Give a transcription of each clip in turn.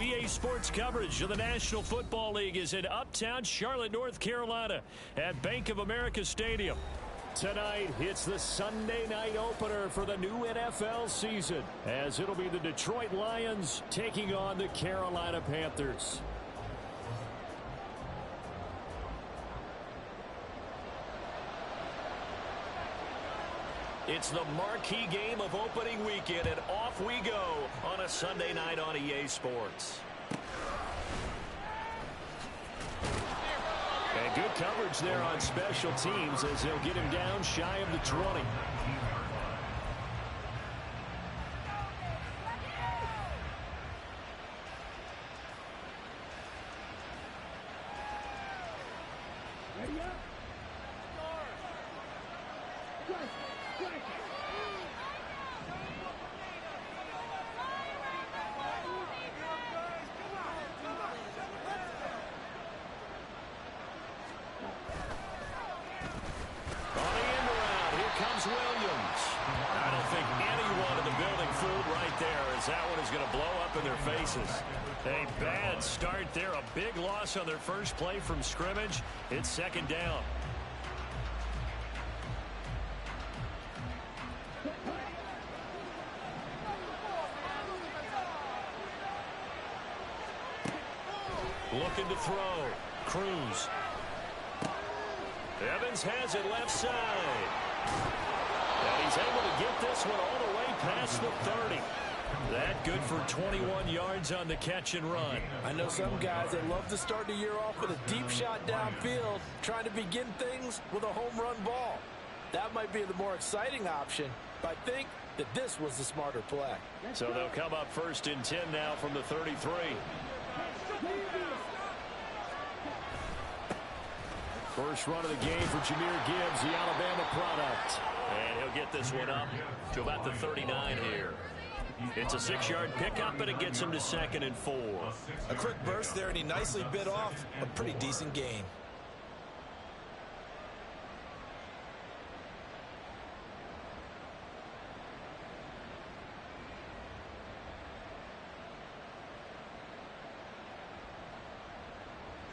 EA Sports coverage of the National Football League is in uptown Charlotte, North Carolina at Bank of America Stadium. Tonight, it's the Sunday night opener for the new NFL season, as it'll be the Detroit Lions taking on the Carolina Panthers. It's the marquee game of opening weekend, and off we go on a Sunday night on EA Sports. And good coverage there on special teams as they'll get him down shy of the 20. A bad start there, a big loss on their first play from scrimmage. It's second down. Looking to throw. Cruz. Evans has it left side. And he's able to get this one all the way past the 30. That good for 21 yards on the catch and run. I know some guys that love to start the year off with a deep shot downfield, trying to begin things with a home run ball. That might be the more exciting option, but I think that this was the smarter play. So they'll come up first and 10 now from the 33. First run of the game for Jahmyr Gibbs, the Alabama product. And he'll get this one up to about the 39 here. It's a 6-yard pickup, and it gets him to 2nd and 4. A quick burst there, and he nicely bit off a pretty decent gain.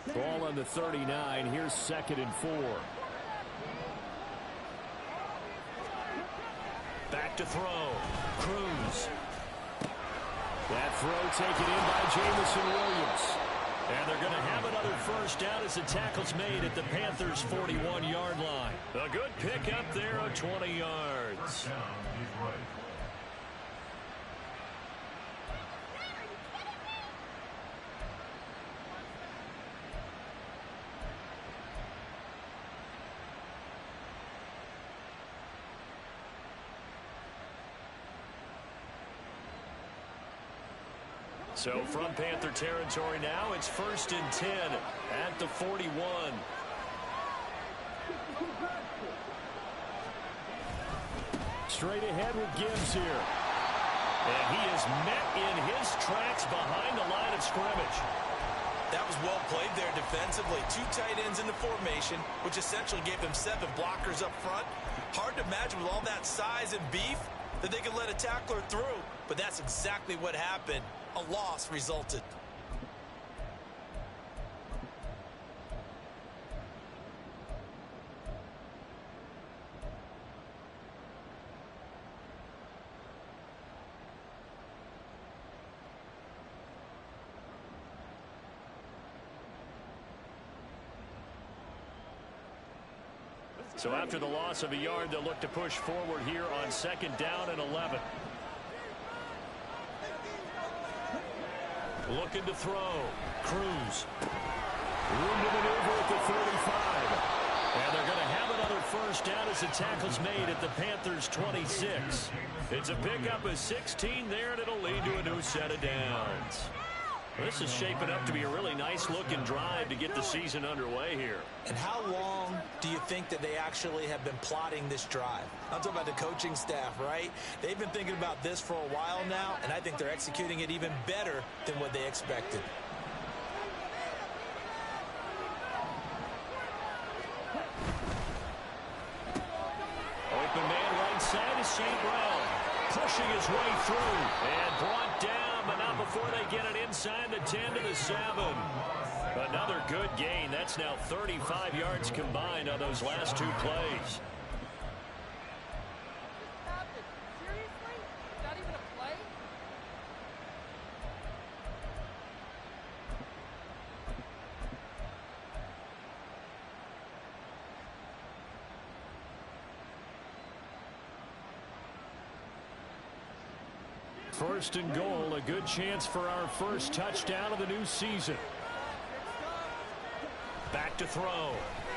Ball on the 39. Here's 2nd and 4. Back to throw. Cruz. That throw taken in by Jamison Williams. And they're going to have another first down as the tackle's made at the Panthers' 41-yard line. A good pickup there of 20 yards. So from Panther territory now, it's 1st and 10 at the 41. Straight ahead with Gibbs here. And he is met in his tracks behind the line of scrimmage. That was well played there defensively. 2 tight ends in the formation, which essentially gave them 7 blockers up front. Hard to imagine with all that size and beef that they could let a tackler through, but that's exactly what happened. A loss resulted. So after the loss of a yard, they'll look to push forward here on 2nd down and 11. Looking to throw. Cruz. Room to maneuver at the 35. And they're going to have another first down as the tackle's made at the Panthers' 26. It's a pickup of 16 there, and it'll lead to a new set of downs. This is shaping up to be a really nice-looking drive to get the season underway here. And how long do you think that they actually have been plotting this drive? I'm talking about the coaching staff, right? They've been thinking about this for a while now, and I think they're executing it even better than what they expected. Open man right side is St. Brown. Pushing his way through and brought down, but not up before they get it inside the 10 to the 7. Another good gain. That's now 35 yards combined on those last two plays. First and goal, a good chance for our first touchdown of the new season. Back to throw.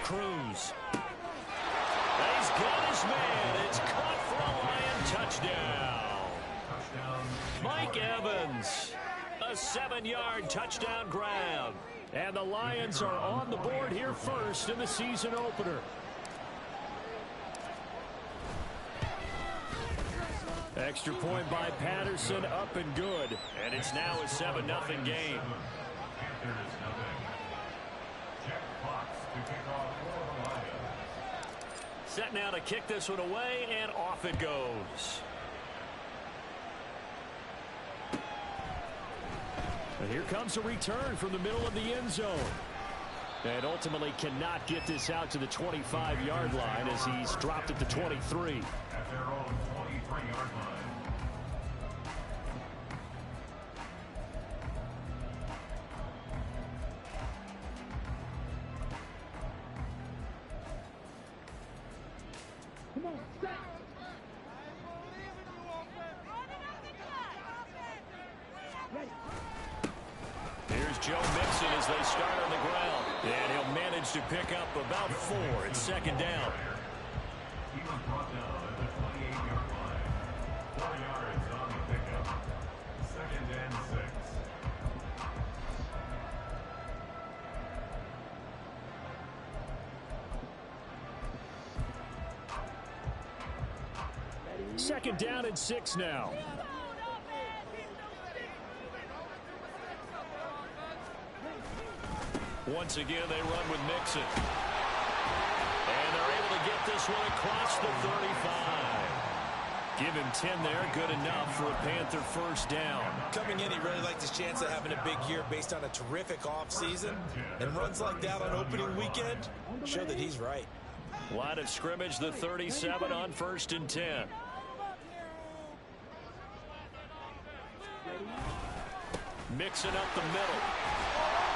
Cruz. He's got his man. It's caught for a Lion touchdown. Mike Evans. A 7-yard touchdown grab. And the Lions are on the board here first in the season opener. Extra point by Patterson, up and good. And it's now a 7-0 game. Set now to kick this one away, and off it goes. And here comes a return from the middle of the end zone. And ultimately cannot get this out to the 25-yard line as he's dropped at the 23. At their own 23-yard line. Here's Joe Mixon as they start on the ground. And he'll manage to pick up about 4. It's second down. He was brought down at the 28-yard line. 4 yards on the pickup. Second and 6. Second down and 6 now. Once again, they run with Mixon. And they're able to get this one across the 35. Give him 10 there, good enough for a Panther first down. Coming in, he really liked his chance of having a big year based on a terrific offseason. And runs like that on opening weekend show that he's right. Line of scrimmage, the 37 on first and 10. Mixing up the middle.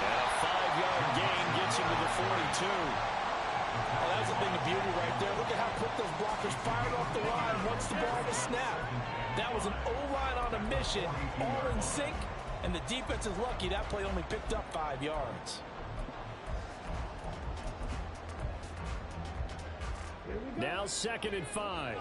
And a 5-yard gain gets him to the 42. Well, that's a thing of beauty right there. Look at how quick those blockers fired off the line once the ball was snapped. That was an O-line on a mission, all in sync, and the defense is lucky that play only picked up 5 yards. Now second and 5.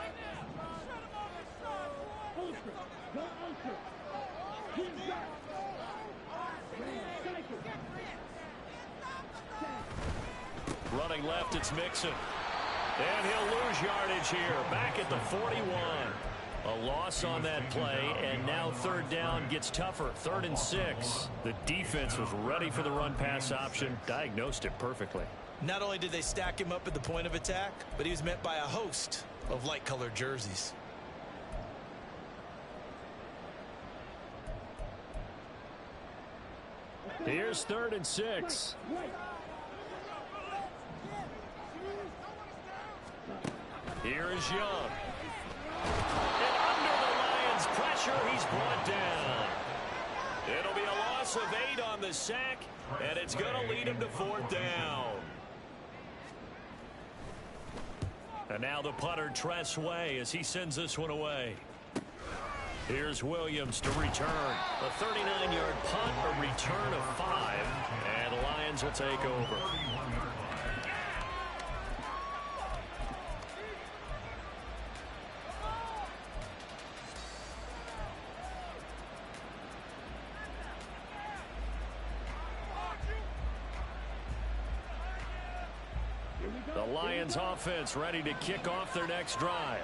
Running left, it's Mixon. And he'll lose yardage here. Back at the 41. A loss on that play, and now third down gets tougher. 3rd and 6. The defense was ready for the run-pass option. Diagnosed it perfectly. Not only did they stack him up at the point of attack, but he was met by a host of light-colored jerseys. Here's 3rd and 6. Here is Young. And under the Lions' pressure, he's brought down. It'll be a loss of 8 on the sack, and it's going to lead him to 4th down. And now the punter, Tress Way, as he sends this one away. Here's Williams to return. A 39-yard punt, a return of 5, and the Lions will take over. The Lions offense ready to kick off their next drive.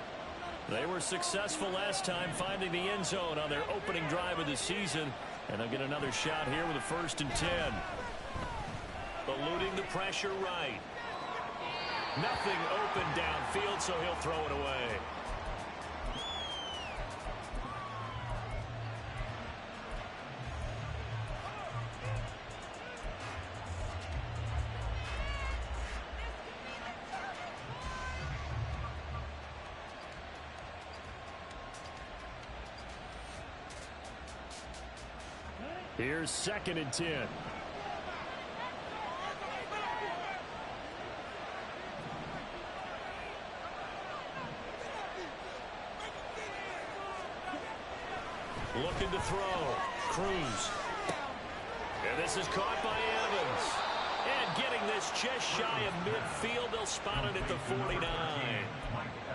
They were successful last time finding the end zone on their opening drive of the season, and they'll get another shot here with a 1st and 10. Eluding the pressure right. Nothing open downfield, so he'll throw it away. Here's 2nd and 10. Looking to throw. Cruz. And this is caught by Evans. And getting this just shy of midfield. They'll spot it at the 49.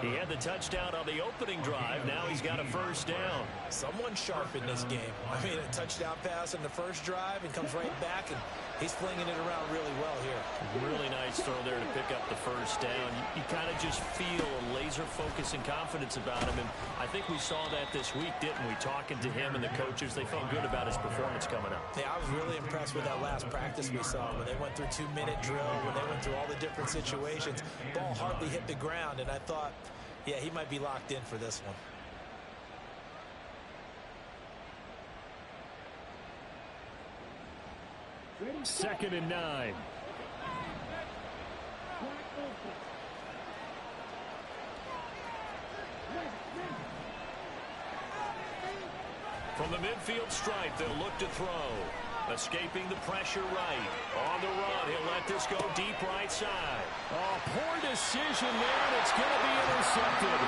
He had the touchdown on the opening drive. Now he's got a first down. Someone sharp in this game. I mean, a touchdown pass on the first drive and comes right back, and he's flinging it around really well here. Really nice throw there to pick up the first down. You kind of just feel a laser focus and confidence about him, and I think we saw that this week, didn't we? Talking to him and the coaches, they felt good about his performance coming up. Yeah, I was really impressed with that last practice we saw when they went through 2-minute drill, when they went through all the different situations. Ball hardly hit the ground, and I thought, yeah, he might be locked in for this one. Second and 9. From the midfield stripe, they'll look to throw. Escaping the pressure right. On the run, he'll let this go deep right side. Oh, poor decision there, and it's going to be intercepted.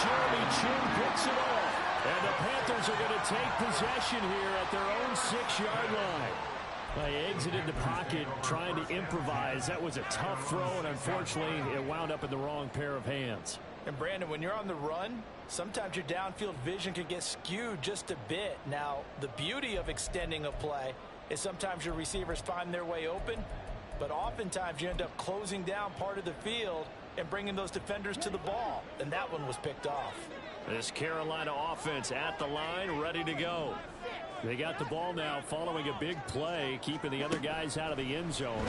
Jeremy Chin picks it off. And the Panthers are going to take possession here at their own 6-yard line. They exited the pocket trying to improvise. That was a tough throw, and unfortunately, it wound up in the wrong pair of hands. And Brandon, when you're on the run, sometimes your downfield vision can get skewed just a bit. Now, the beauty of extending a play is sometimes your receivers find their way open, but oftentimes you end up closing down part of the field and bringing those defenders to the ball, and that one was picked off. This Carolina offense at the line, ready to go. They got the ball now following a big play, keeping the other guys out of the end zone.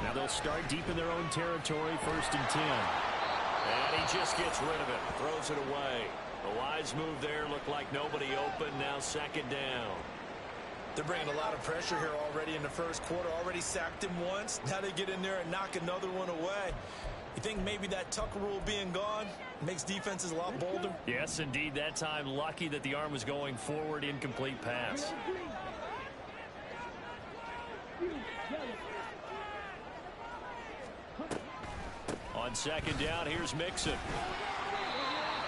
Now they'll start deep in their own territory, 1st and 10. And he just gets rid of it, throws it away. A wise move there, looked like nobody open, now 2nd down. They're bringing a lot of pressure here already in the first quarter, already sacked him once. Now they get in there and knock another one away. You think maybe that tuck rule being gone makes defenses a lot bolder? Yes, indeed. That time, lucky that the arm was going forward, incomplete pass. On 2nd down, here's Mixon.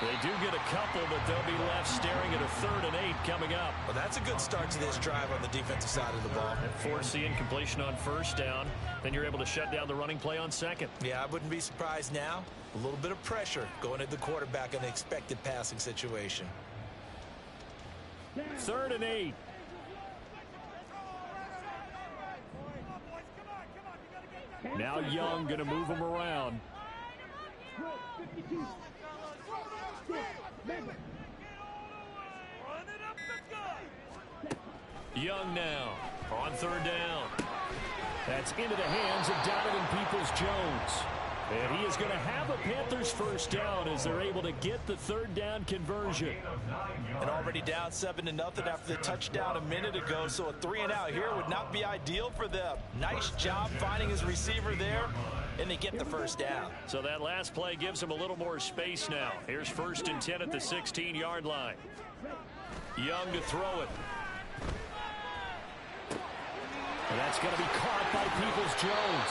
They do get a couple, but they'll be left staring at a 3rd and 8 coming up. Well, that's a good start to this drive on the defensive side of the ball. And force the incompletion on 1st down. Then you're able to shut down the running play on 2nd. Yeah, I wouldn't be surprised now. A little bit of pressure going at the quarterback in the expected passing situation. 3rd and 8. Now Young going to move him around. Young now on 3rd down. That's into the hands of Donovan Peoples-Jones. And he is going to have a Panthers first down as they're able to get the 3rd down conversion. And already down 7-0 after the touchdown a minute ago, so a 3-and-out here would not be ideal for them. Nice job finding his receiver there, and they get the first down. So that last play gives him a little more space now. Here's 1st and 10 at the 16-yard line. Young to throw it. And that's going to be caught by Peoples-Jones.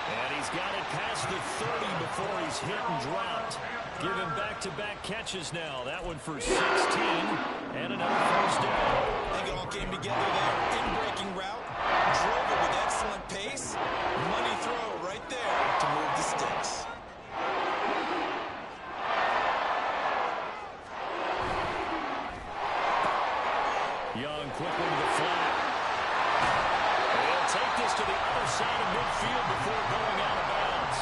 And he's got it past the 30 before he's hit and dropped. Give him back-to-back catches now. That one for 16 and another first down. I think it all came together there. In-breaking route. Drove it with excellent pace. Money throw right there to move the sticks. Young quickly to the flat. They'll take this to the other side of midfield before going out of bounds.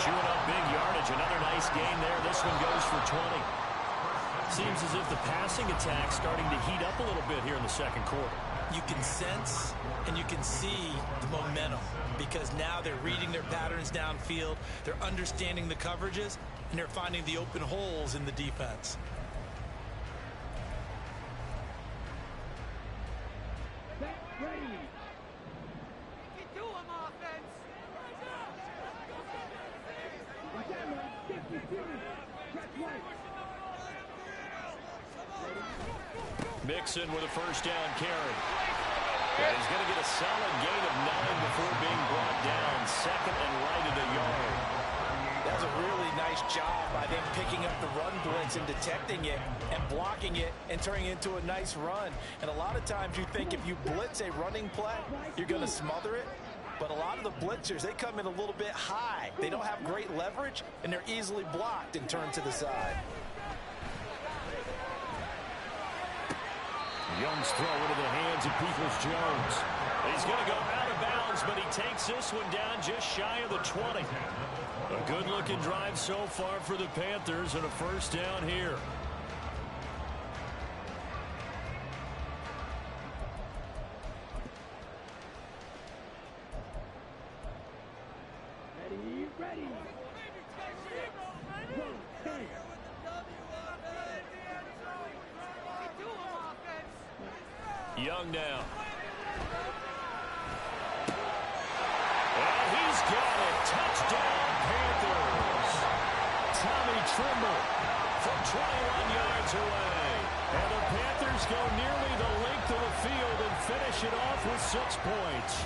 Chewing up big yardage. Another nice gain there. This one goes for 20. Seems as if the passing attack's starting to heat up a little bit here in the 2nd quarter. You can sense and you can see the momentum because now they're reading their patterns downfield. They're understanding the coverages, and they're finding the open holes in the defense. Mixon with a first down carry. And he's going to get a solid gain of 9 before being brought down. Second and right at a yard. That's a really nice job by them picking up the run blitz and detecting it and blocking it and turning it into a nice run. And a lot of times you think if you blitz a running play, you're going to smother it. But a lot of the blitzers, they come in a little bit high. They don't have great leverage, and they're easily blocked and turned to the side. Young's throw into the hands of Peoples-Jones. He's going to go out of bounds, but he takes this one down just shy of the 20. A good-looking drive so far for the Panthers and a first down here. Ready. Young now. And he's got it. Touchdown, Panthers. Tommy Trimble from 21 yards away. And the Panthers go nearly the length of the field and finish it off with 6 points.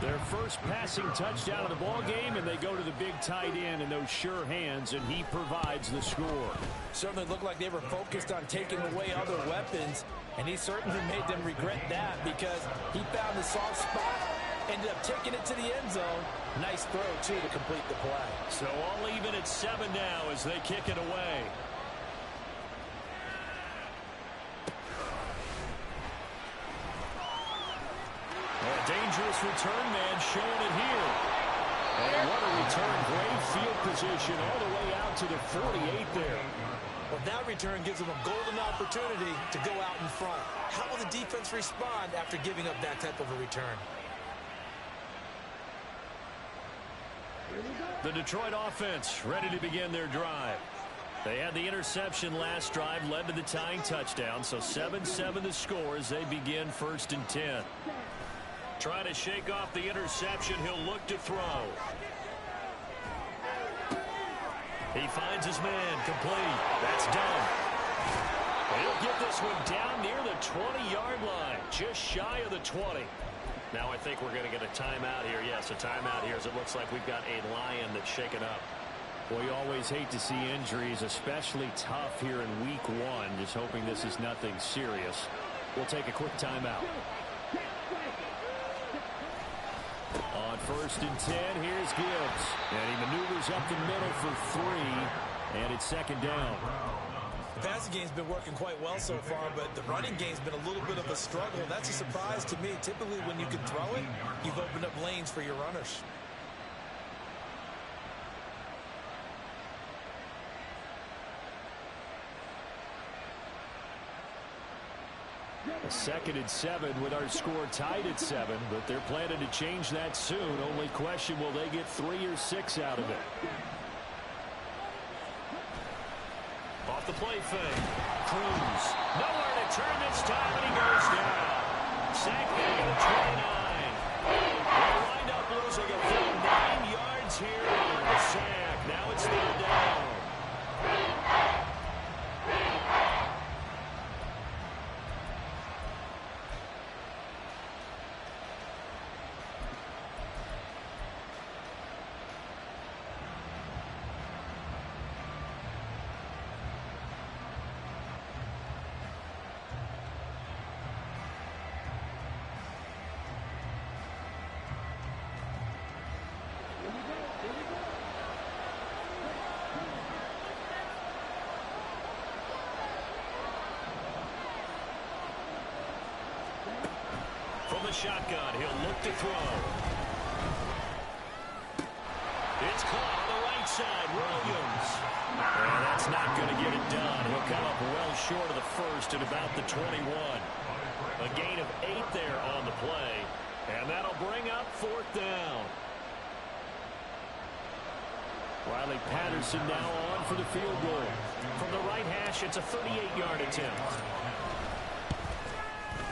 Their first passing touchdown of the ball game, and they go to the big tight end in those sure hands, and he provides the score. Certainly looked like they were focused on taking away other weapons, and he certainly made them regret that because he found the soft spot, ended up taking it to the end zone. Nice throw, too, to complete the play. So all even at 7 now as they kick it away. A dangerous return man showing it here. And what a return. Great field position all the way out to the 48 there. Well, that return gives them a golden opportunity to go out in front. How will the defense respond after giving up that type of a return? The Detroit offense ready to begin their drive. They had the interception last drive, led to the tying touchdown, so 7-7 the score as they begin 1st and 10. Trying to shake off the interception, he'll look to throw. He finds his man, complete. That's done. He'll get this one down near the 20-yard line, just shy of the 20. Now I think we're going to get a timeout here. Yes, a timeout here as it looks like we've got a Lion that's shaken up. Well, you always hate to see injuries, especially tough here in week 1. Just hoping this is nothing serious. We'll take a quick timeout. On 1st and 10, here's Gibbs. And he maneuvers up the middle for 3. And it's 2nd down. The passing game's been working quite well so far, but the running game's been a little bit of a struggle. That's a surprise to me. Typically, when you can throw it, you've opened up lanes for your runners. A 2nd and 7 with our score tied at 7, but they're planning to change that soon. Only question, will they get 3 or 6 out of it? Off the play fake. Cruz. Nowhere to turn this time, and he goes down. Sack back at the 29. They wind up losing a full 9 yards here on the sack. Now it's 3rd down. From the shotgun, he'll look to throw. It's caught on the right side, Williams. And that's not going to get it done. He'll come up well short of the 1st at about the 21. A gain of 8 there on the play. And that'll bring up 4th down. Riley Patterson now on for the field goal. From the right hash, it's a 38-yard attempt.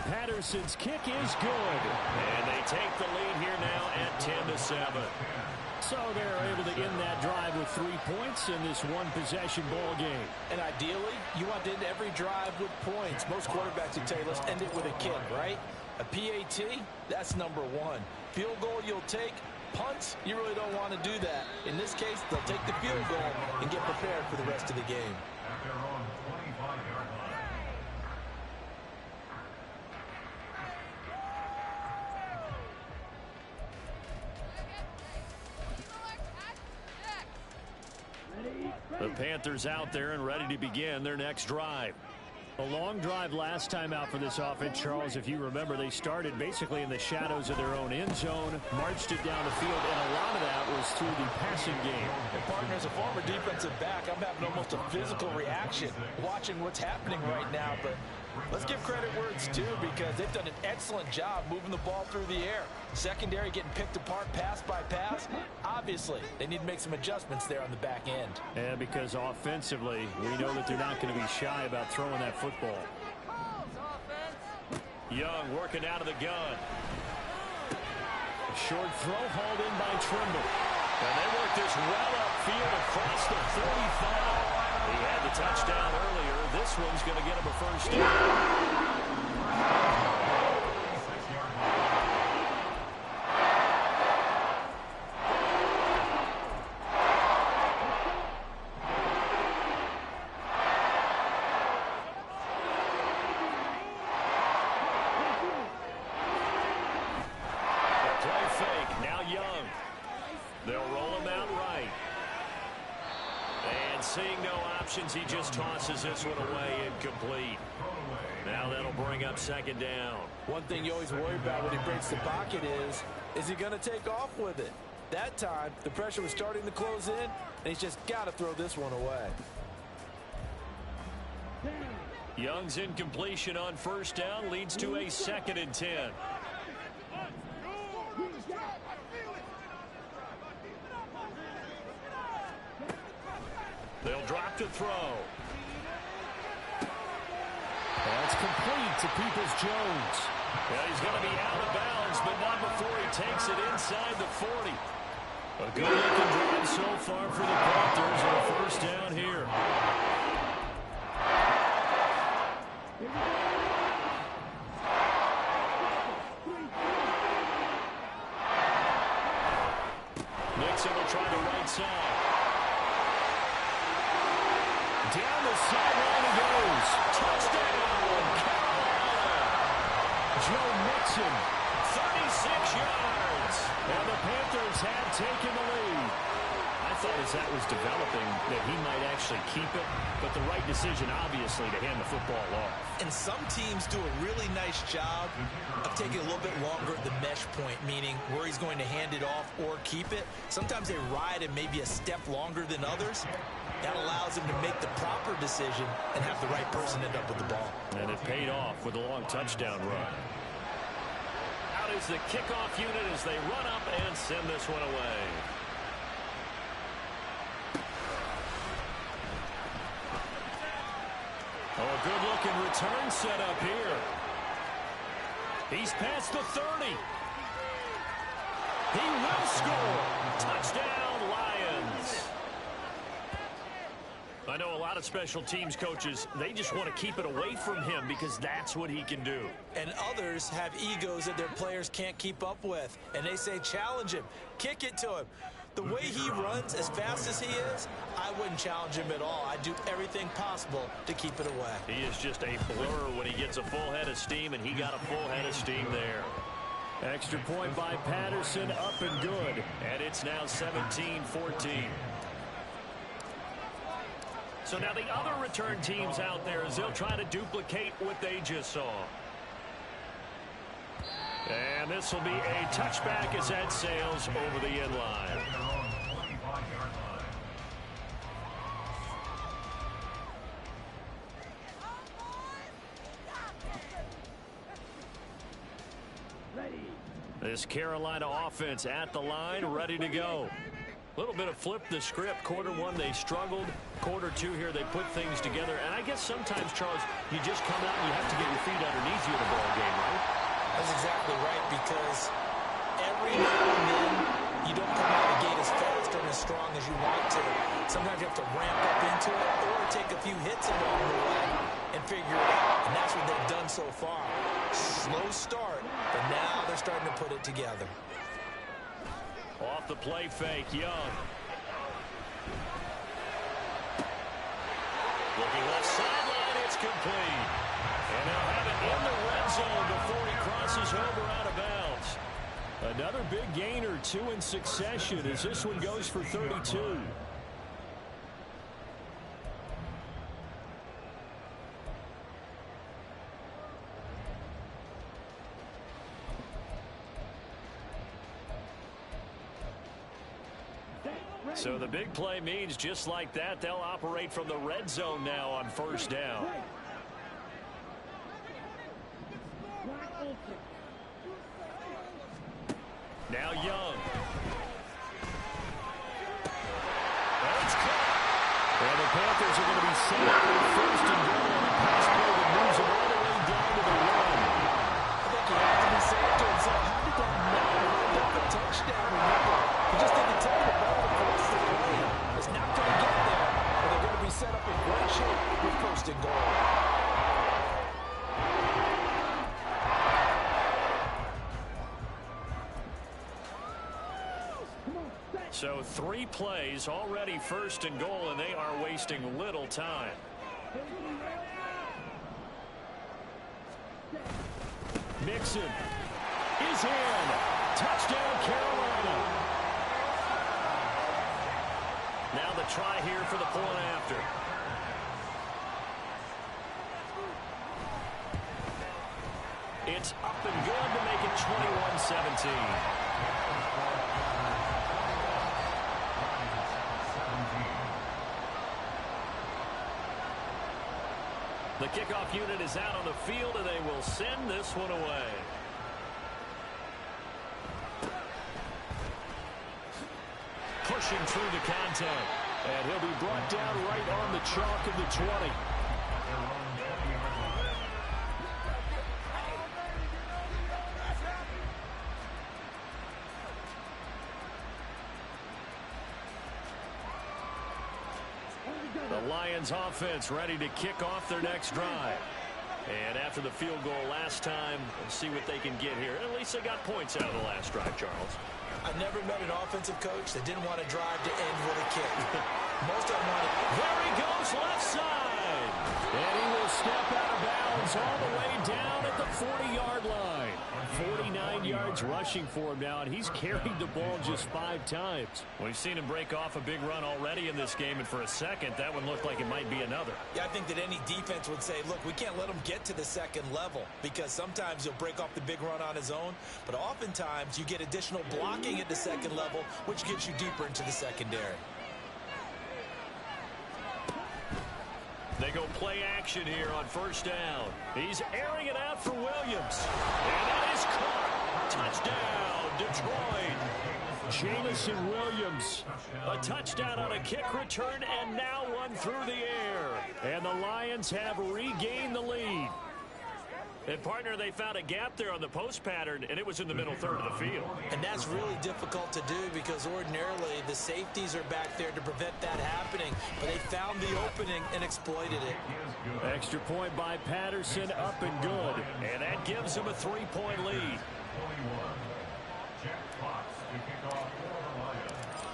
Patterson's kick is good. And they take the lead here now at 10-7. So they're able to end that drive with 3 points in this one-possession ball game. And ideally, you want to end every drive with points. Most quarterbacks would tell you, let's end it with a kick, right? A PAT, that's number one. Field goal you'll take. Punts, you really don't want to do that. In this case, they'll take the field goal and get prepared for the rest of the game. At their own 25-yard line. The Panthers out there and ready to begin their next drive. A long drive last time out for this offense, Charles. If you remember, they started basically in the shadows of their own end zone, marched it down the field, and a lot of that was through the passing game. And partner, as a former defensive back, I'm having almost a physical reaction watching what's happening right now. But let's give credit where it's due, because they've done an excellent job moving the ball through the air. Secondary getting picked apart pass by pass. Obviously, they need to make some adjustments there on the back end. And because offensively, we know that they're not going to be shy about throwing that football. Young working out of the gun. A short throw hauled in by Trimble. And they work this well upfield across the 45. He had the touchdown earlier. This one's going to get him a first down. He just tosses this one away, incomplete. Now that'll bring up second down. One thing you always worry about when he breaks the pocket is he going to take off with it? That time, the pressure was starting to close in, and he's just got to throw this one away. Young's incompletion on first down leads to a 2nd and 10. They'll drop to throw. That's complete to Peoples-Jones. Yeah, he's going to be out of bounds, but not before he takes it inside the 40. A good-looking drive so far for the Panthers on first down here. Nixon will try the right side. Down the sideline he goes. Touchdown, Carolina. Joe Mixon, 36 yards. And the Panthers have taken the lead. I thought as that was developing that he might actually keep it, but the right decision, obviously, to hand the football off. And some teams do a really nice job of taking a little bit longer at the mesh point, meaning where he's going to hand it off or keep it. Sometimes they ride him maybe a step longer than others. That allows him to make the proper decision and have the right person end up with the ball. And it paid off with a long touchdown run. Out is the kickoff unit as they run up and send this one away. Oh, a good-looking return set up here. He's past the 30. He will score. Touchdown, Lions. I know a lot of special teams coaches, they just want to keep it away from him because that's what he can do. And others have egos that their players can't keep up with. And they say, challenge him. Kick it to him. The way he runs, as fast as he is, I wouldn't challenge him at all. I'd do everything possible to keep it away. He is just a blur when he gets a full head of steam, and he got a full head of steam there. Extra point by Patterson, up and good. And it's now 17-14. So now the other return teams out there as they'll try to duplicate what they just saw. And this will be a touchback as that sails over the end line. This Carolina offense at the line, ready to go. A little bit of flip the script. Quarter one, they struggled. Quarter two here, they put things together. And I guess sometimes, Charles, you just come out and you have to get your feet underneath you in a ball game, right? That's exactly right, because every now and then you don't come out of the gate as fast and as strong as you want to. Sometimes you have to ramp up into it or take a few hits along the way and figure it out. And that's what they've done so far. Slow start, but now they're starting to put it together. Off the play fake, Young. Looking left sideline, it's complete. And they'll have it in the red zone before he crosses over out of bounds. Another big gainer, 2 in succession, as this one goes for 32. So the big play means just like that, they'll operate from the red zone now on first down. Now Young. It's caught. And the Panthers are going to be set up for first and goal on a pass play that moves them all the way down to the run. I think you have to be saying to himself, how did that not wind up a touchdown? Remember, he just didn't take the ball across the play. It's not going to get there, but they're going to be set up in great shape with first and goal. So 3 plays already first and goal, and they are wasting little time. Mixon is in. Touchdown, Carolina. Now the try here for the point after. It's up and good to make it 21-17. The kickoff unit is out on the field, and they will send this one away. Pushing through the contact, and he'll be brought down right on the chalk of the 20. The Lions offense ready to kick off their next drive. And after the field goal last time, we'll see what they can get here. At least they got points out of the last drive, Charles. I've never met an offensive coach that didn't want to drive to end with a kick. Most of them wanted. There he goes, left side. And he will step out of bounds all the way down at the 40-yard line. 49 yards rushing for him now, and he's carried the ball just 5 times. We've seen him break off a big run already in this game, and for a second, that one looked like it might be another. Yeah, I think that any defense would say, look, we can't let him get to the second level, because sometimes he'll break off the big run on his own, but oftentimes you get additional blocking at the second level, which gets you deeper into the secondary. They go play action here on first down. He's airing it out for Williams. And that is caught. Touchdown, Detroit. Jamison Williams. A touchdown on a kick return, and now one through the air. And the Lions have regained the lead. And, partner, they found a gap there on the post pattern, and it was in the middle third of the field. And that's really difficult to do because ordinarily the safeties are back there to prevent that happening. But they found the opening and exploited it. Extra point by Patterson, up and good. And that gives them a 3-point lead.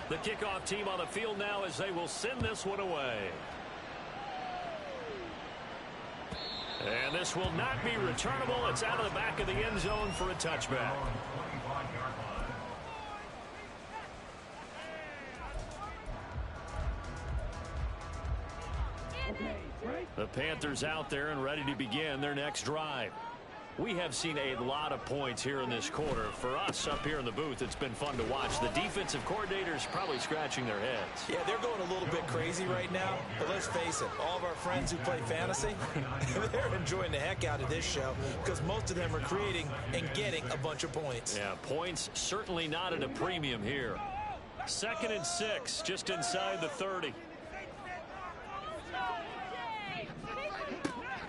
The kickoff team on the field now as they will send this one away. And this will not be returnable. It's out of the back of the end zone for a touchback. The Panthers out there and ready to begin their next drive. We have seen a lot of points here in this quarter. For us up here in the booth, it's been fun to watch. The defensive coordinators probably scratching their heads. Yeah, they're going a little bit crazy right now. But let's face it, all of our friends who play fantasy, they're enjoying the heck out of this show because most of them are creating and getting a bunch of points. Yeah, points certainly not at a premium here. 2nd and 6, just inside the 30.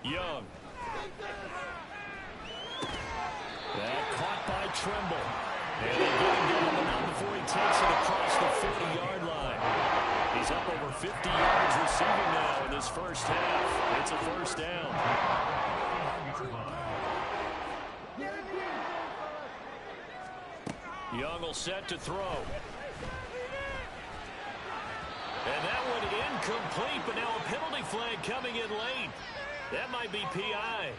Young. That caught by Trimble. And they get him going now before he takes it across the 40-yard line. He's up over 50 yards receiving now in this first half. It's a first down. Young will set to throw. And that one incomplete, but now a penalty flag coming in late. That might be PI.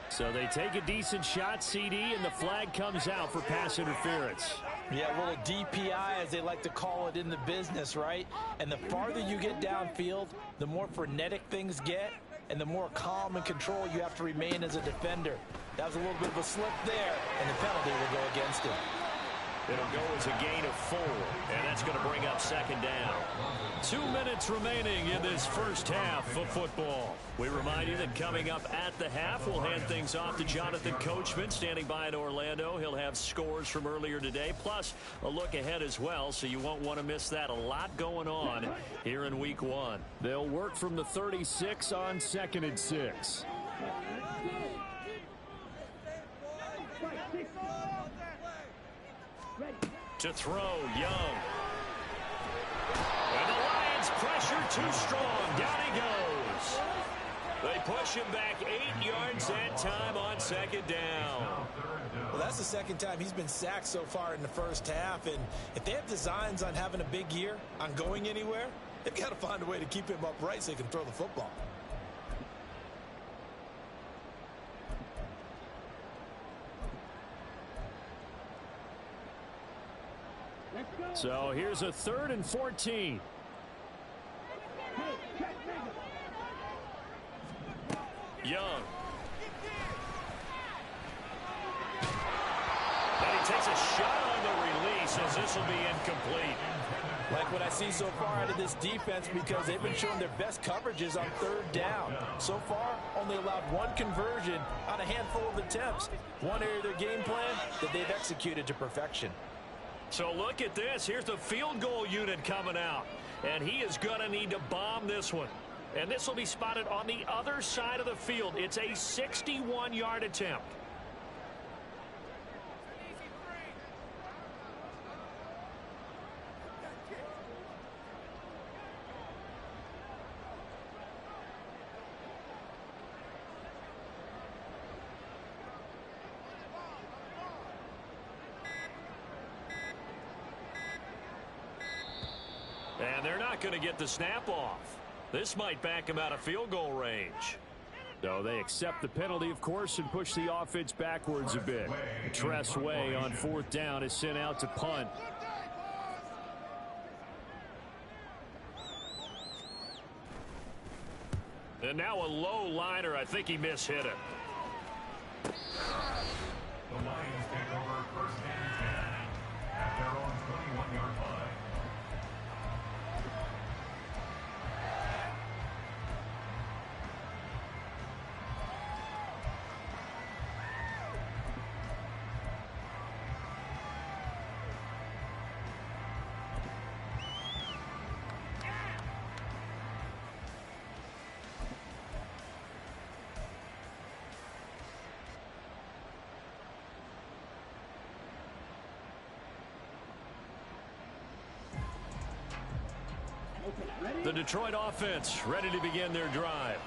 So they take a decent shot, CD, and the flag comes out for pass interference. Yeah, a little DPI, as they like to call it in the business, right? And the farther you get downfield, the more frenetic things get, and the more calm and control you have to remain as a defender. That was a little bit of a slip there, and the penalty will go against him. It'll go as a gain of 4, and that's going to bring up second down. 2 minutes remaining in this first half of football. We remind you that coming up at the half, we'll hand things off to Jonathan Coachman, standing by in Orlando. He'll have scores from earlier today, plus a look ahead as well, so you won't want to miss that. A lot going on here in Week 1. They'll work from the 36 on 2nd and 6. To throw, Young. And the Lions pressure too strong. Down he goes. They push him back 8 yards that time on 2nd down. Well, that's the second time he's been sacked so far in the first half. And if they have designs on having a big year, on going anywhere, they've got to find a way to keep him upright so he can throw the football. So here's a 3rd and 14. Young. And he takes a shot on the release as this will be incomplete. Like what I see so far out of this defense, because they've been showing their best coverages on 3rd down. So far, only allowed 1 conversion on a handful of attempts. One area of their game plan that they've executed to perfection. So look at this. Here's the field goal unit coming out. And he is going to need to bomb this one. And this will be spotted on the other side of the field. It's a 61-yard attempt. And they're not going to get the snap off. This might back him out of field goal range. So they accept the penalty, of course, and push the offense backwards a bit. Tress Way on 4th down is sent out to punt. And now a low liner. I think he mishit it. The Lions take over 1st and 10 at their own 21-yard line. The Detroit offense ready to begin their drive.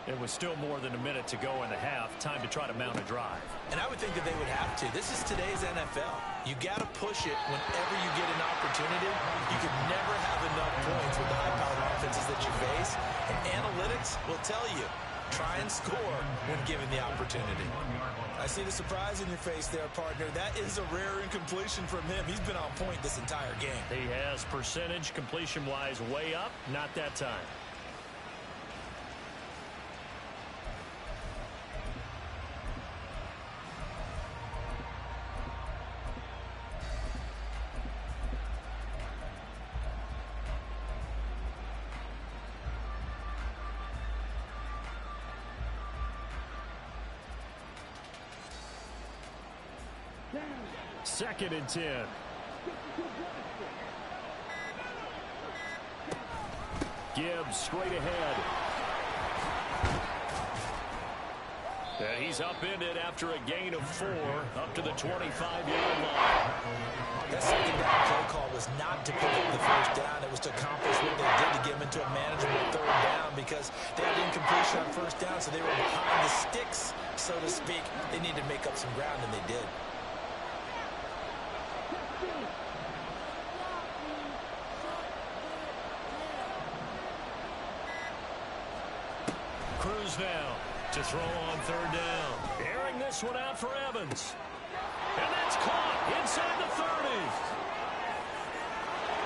It was still more than a minute to go in the half. Time to try to mount a drive. And I would think that they would have to. This is today's NFL. You got to push it whenever you get an opportunity. You can never have enough points with the high-powered offenses that you face. And analytics will tell you, try and score when given the opportunity. I see the surprise in your face there, partner. That is a rare incompletion from him. He's been on point this entire game. He has percentage completion-wise way up. Not that time. Second and 10. Gibbs straight ahead. He's upended after a gain of 4 up to the 25-yard line. That second down play call was not to pick up the first down. It was to accomplish what they did to get him into a manageable third down because they had incompletion on first down, so they were behind the sticks, so to speak. They needed to make up some ground, and they did. Cruz now to throw on third down. Airing this one out for Evans. And that's caught inside the 30.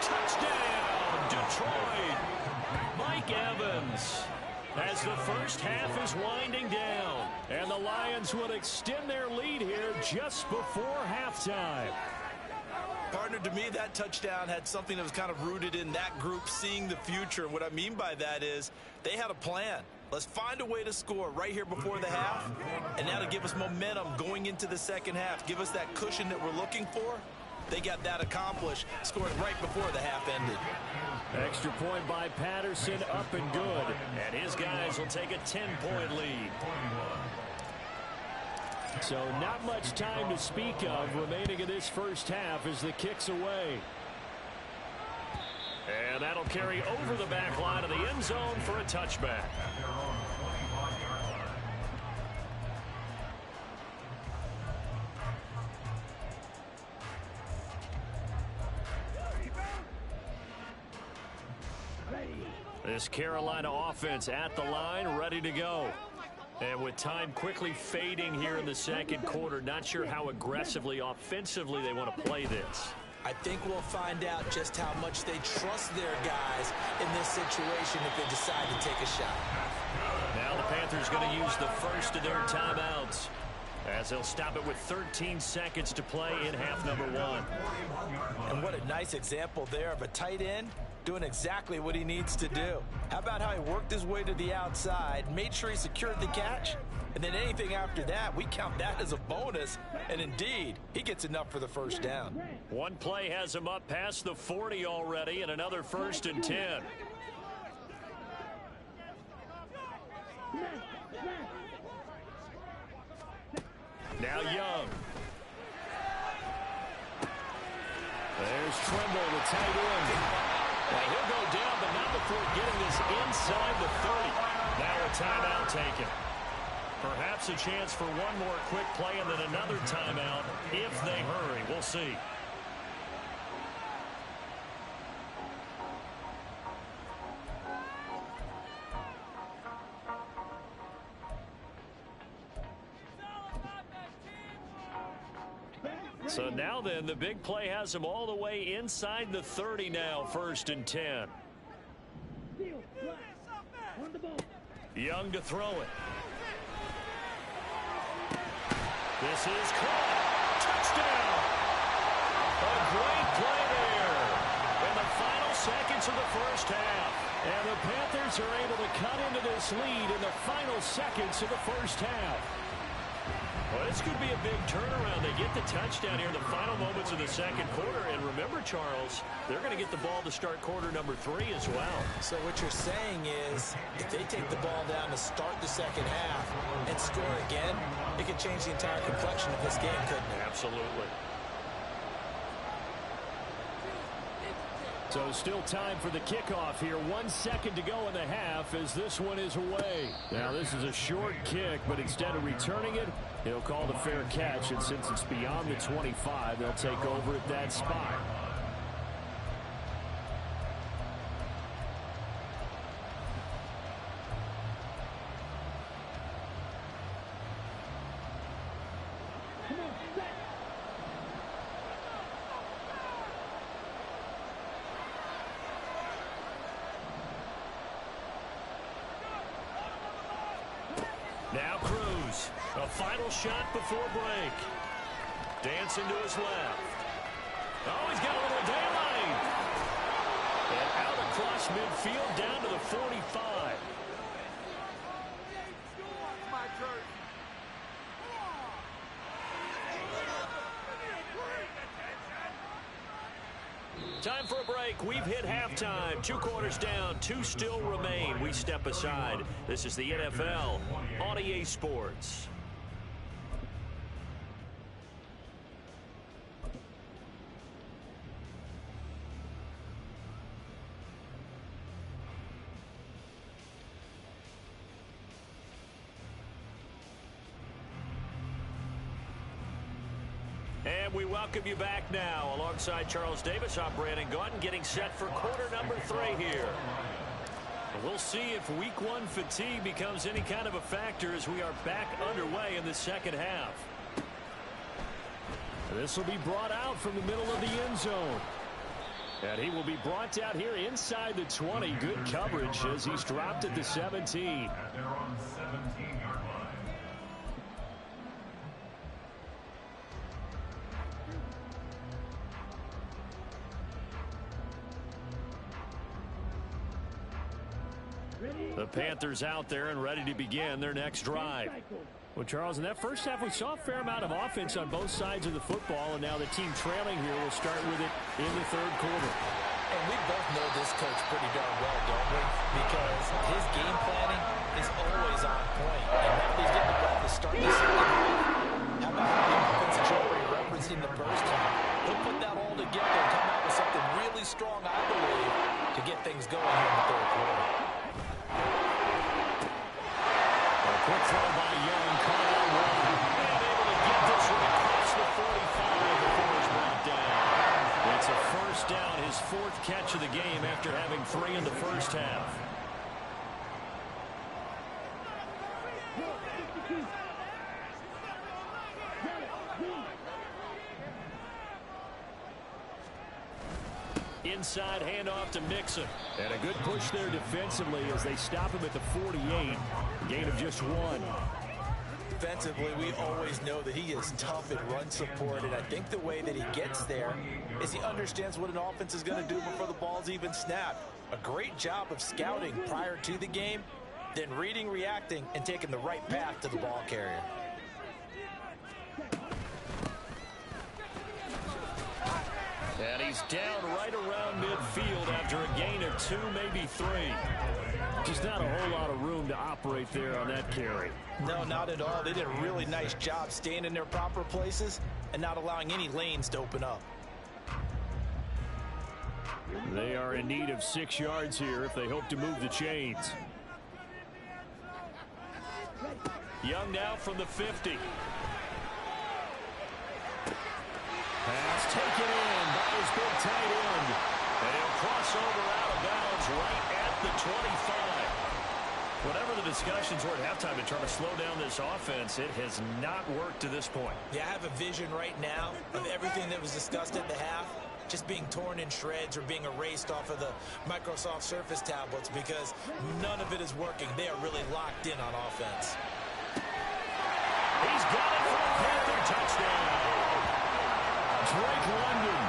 Touchdown, Detroit. Mike Evans. As the first half is winding down. And the Lions would extend their lead here just before halftime. Partner, to me, that touchdown had something that was kind of rooted in that group seeing the future. And what I mean by that is they had a plan. Let's find a way to score right here before the half, and that'll give us momentum going into the second half. Give us that cushion that we're looking for. They got that accomplished, scoring right before the half ended. Extra point by Patterson, up and good. And his guys will take a 10-point lead. So not much time to speak of remaining in this first half as the kick's away. And that'll carry over the back line of the end zone for a touchback. This Carolina offense at the line, ready to go. And with time quickly fading here in the second quarter, not sure how aggressively, offensively they want to play this. I think we'll find out just how much they trust their guys in this situation if they decide to take a shot. Now the Panthers going to use the first of their timeouts as they'll stop it with 13 seconds to play in half number 1. And what a nice example there of a tight end doing exactly what he needs to do. How about how he worked his way to the outside, made sure he secured the catch, and then anything after that, we count that as a bonus. And indeed, he gets enough for the first down. One play has him up past the 40 already, and another 1st and 10. Now Young. There's Trimble, the tight end. Well, he'll go down, but not before getting this inside the 30. Now a timeout taken. Perhaps a chance for one more quick play and then another timeout if they hurry. We'll see. So now then, the big play has him all the way inside the 30 now, 1st and 10. Young to throw it. This is caught. Touchdown. A great play there in the final seconds of the first half. And the Panthers are able to cut into this lead in the final seconds of the first half. Well, this could be a big turnaround. They get the touchdown here in the final moments of the second quarter. And remember, Charles, they're going to get the ball to start quarter number 3 as well. So what you're saying is if they take the ball down to start the second half and score again, it could change the entire complexion of this game, couldn't it? Absolutely. So still time for the kickoff here. 1 second to go in the half as this one is away. Now this is a short kick, but instead of returning it, he'll call the fair catch. And since it's beyond the 25, they'll take over at that spot. Now Cruz, a final shot before break. Dancing to his left. Oh, he's got a little daylight. And out across midfield down to the 45. Time for a break. We've hit halftime. 2 quarters down. 2 still remain. We step aside. This is the NFL on EA Sports. And we welcome you back now. Alongside Charles Davis, I'm Brandon Gaudin, getting set for quarter number 3 here. We'll see if week 1 fatigue becomes any kind of a factor as we are back underway in the second half. This will be brought out from the middle of the end zone. And he will be brought out here inside the 20. Good coverage as he's dropped at the 17. At their own 17-yard line. The Panthers out there and ready to begin their next drive. Well, Charles, in that first half, we saw a fair amount of offense on both sides of the football, and now the team trailing here will start with it in the third quarter. And we both know this coach pretty darn well, don't we? Because his game planning is always on point. And now he's getting the ball to start the second half. How about the offensive drive he referenced in the first half? He'll put that all together and come out with something really strong, I believe, to get things going here in the third quarter. Quick throw by Young, caught out well, and able to get this one across the 45 before it's brought down. It's a first down, his 4th catch of the game after having 3 in the first half. Inside handoff to Mixon. And a good push there defensively as they stop him at the 48. Gain of just 1. Defensively, we always know that he is tough at run support, and I think the way that he gets there is he understands what an offense is going to do before the ball's even snapped. A great job of scouting prior to the game, then reading, reacting, and taking the right path to the ball carrier. And he's down right around midfield after a gain of 2, maybe 3. Just not a whole lot of room to operate there on that carry. No, not at all. They did a really nice job staying in their proper places and not allowing any lanes to open up. They are in need of 6 yards here if they hope to move the chains. Young now from the 50. Pass taken in by his big tight end. And he'll cross over out of bounds right at the 25. Whatever the discussions were at halftime in trying to slow down this offense, it has not worked to this point. Yeah, I have a vision right now of everything that was discussed at the half just being torn in shreds or being erased off of the Microsoft Surface tablets because none of it is working. They are really locked in on offense. He's got it for a Panther touchdown. Drake London,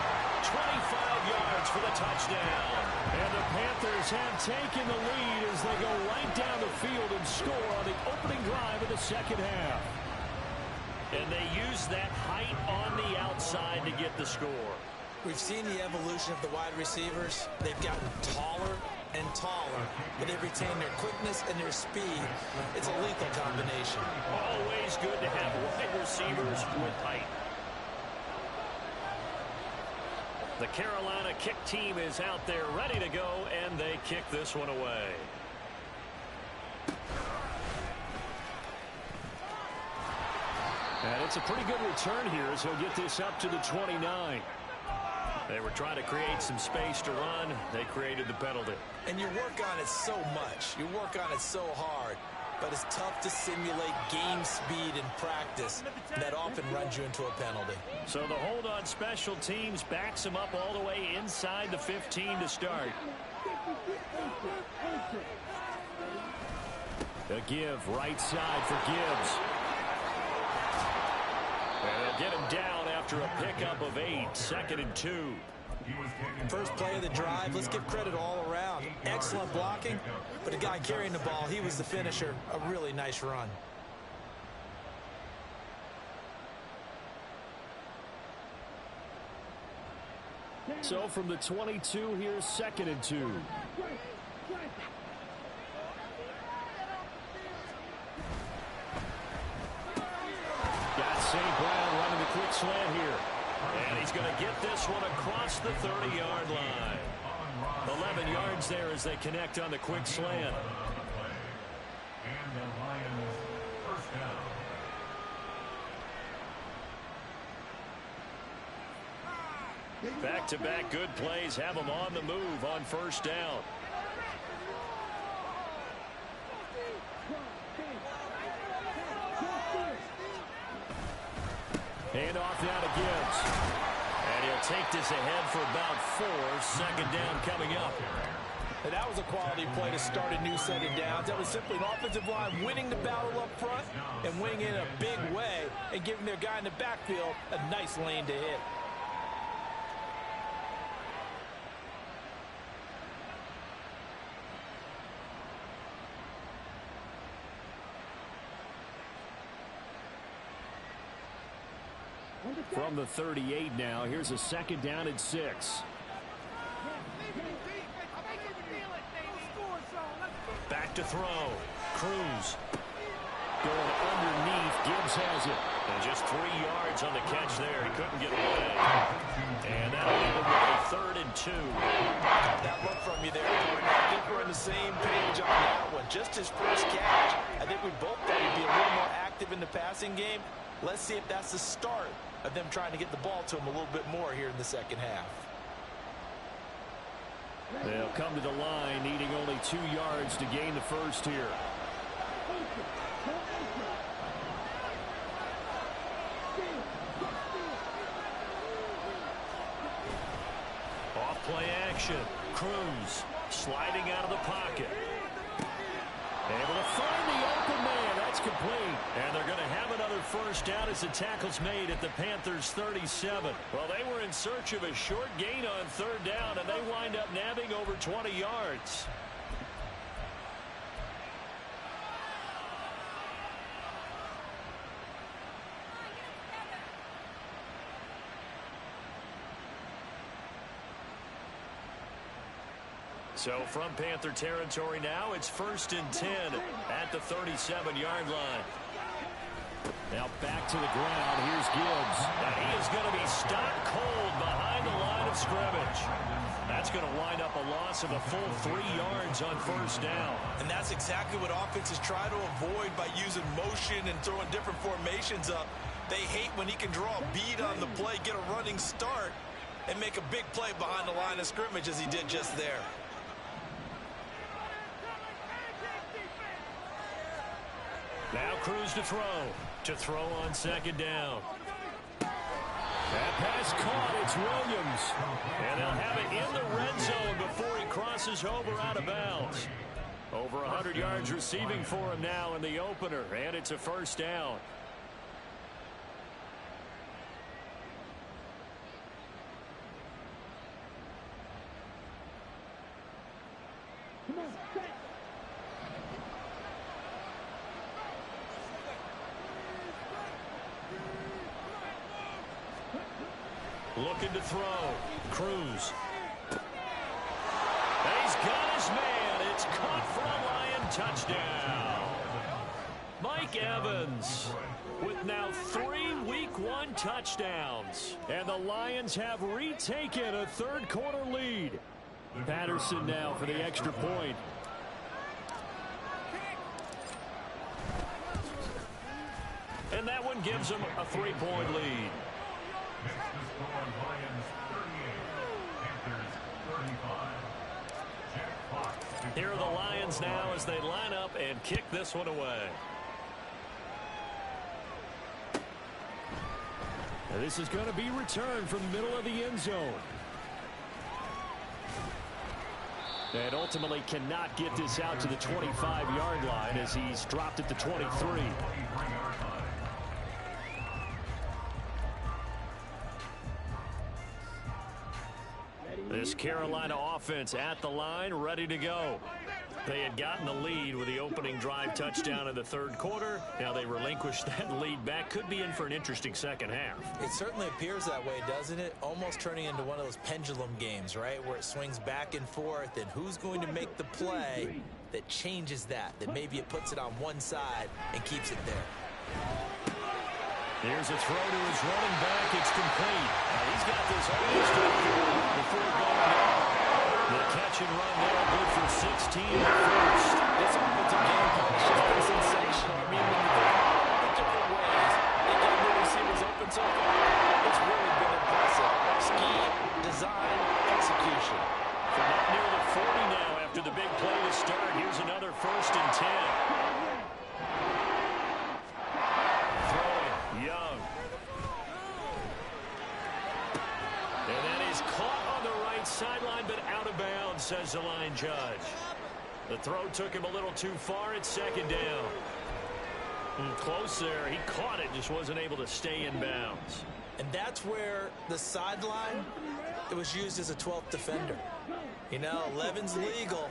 25 yards for the touchdown. And the Panthers have taken the lead as they go right down the field and score on the opening drive of the second half. And they use that height on the outside to get the score. We've seen the evolution of the wide receivers. They've gotten taller and taller, but they've retained their quickness and their speed. It's a lethal combination. Always good to have wide receivers with height. The Carolina kick team is out there ready to go, and they kick this one away. And it's a pretty good return here as he'll get this up to the 29. They were trying to create some space to run. They created the penalty. And you work on it so much. You work on it so hard. But it's tough to simulate game speed in practice. And that often runs you into a penalty. So the hold on special teams backs him up all the way inside the 15 to start. A give right side for Gibbs. And they'll get him down after a pickup of 8, 2nd and 2. First play of the drive, let's give credit all around. Excellent blocking, but the guy carrying the ball, he was the finisher. A really nice run. So from the 22, here's 2nd and 2. Got St. Brown running the quick slant here. And he's going to get this one across the 30-yard line. 11 yards there as they connect on the quick slant. And the Lions first down. Back-to-back good plays have them on the move on first down. Hand off now to Gibbs. And he'll take this ahead for about 4. Second down coming up. And that was a quality play to start a new set of downs. That was simply an offensive line winning the battle up front and winning in a big way and giving their guy in the backfield a nice lane to hit. From the 38 now, here's a second down and 6. Back to throw. Cruz. Going underneath. Gibbs has it. And just 3 yards on the catch there. He couldn't get away. And that'll leave him with a 3rd and 2. That look from you there, Gordon. I think we're on the same page on that one. Just his first catch. I think we both thought he'd be a little more active in the passing game. Let's see if that's the start of them trying to get the ball to him a little bit more here in the second half. They'll come to the line, needing only 2 yards to gain the first here. Off play action. Cruz sliding out of the pocket. Able to find the open man. That's complete. And they're going to have another first down as the tackle's made at the Panthers' 37. Well, they were in search of a short gain on 3rd down, and they wind up nabbing over 20 yards. So from Panther territory now, it's 1st and 10 at the 37-yard line. Now back to the ground. Here's Gibbs. And he is going to be stopped cold behind the line of scrimmage. That's going to wind up a loss of a full 3 yards on first down. And that's exactly what offenses try to avoid by using motion and throwing different formations up. They hate when he can draw a bead on the play, get a running start, and make a big play behind the line of scrimmage as he did just there. Now Cruz to throw. To throw on second down. That pass caught. It's Williams. And they'll have it in the red zone before he crosses over out of bounds. Over 100 yards receiving for him now in the opener. And it's a first down. Looking to throw. Cruz. And he's got his man. It's caught for a Lion touchdown. Mike Evans with now 3 Week 1 touchdowns. And the Lions have retaken a third-quarter lead. Patterson now for the extra point. And that one gives them a 3-point lead. Here are the Lions now as they line up and kick this one away. Now this is going to be returned from the middle of the end zone. And ultimately cannot get this out to the 25-yard line as he's dropped at the 23. This Carolina offense at the line, ready to go. They had gotten the lead with the opening drive touchdown in the third quarter. Now they relinquished that lead back. Could be in for an interesting second half. It certainly appears that way, doesn't it? Almost turning into one of those pendulum games, right? Where it swings back and forth, and who's going to make the play that changes that maybe it puts it on one side and keeps it there. Here's a throw to his running back. It's complete. Now he's got this almost before going down. The catch and run there, good for 16 at first. This offensive game plan has just been sensational. I mean, when you think about all the different ways they got the receivers open so far, it's really been impressive. Scheme, the line judge. The throw took him a little too far. It's second down. Close there. He caught it, just wasn't able to stay in bounds. And that's where the sideline, it was used as a 12th defender. You know, 11's legal.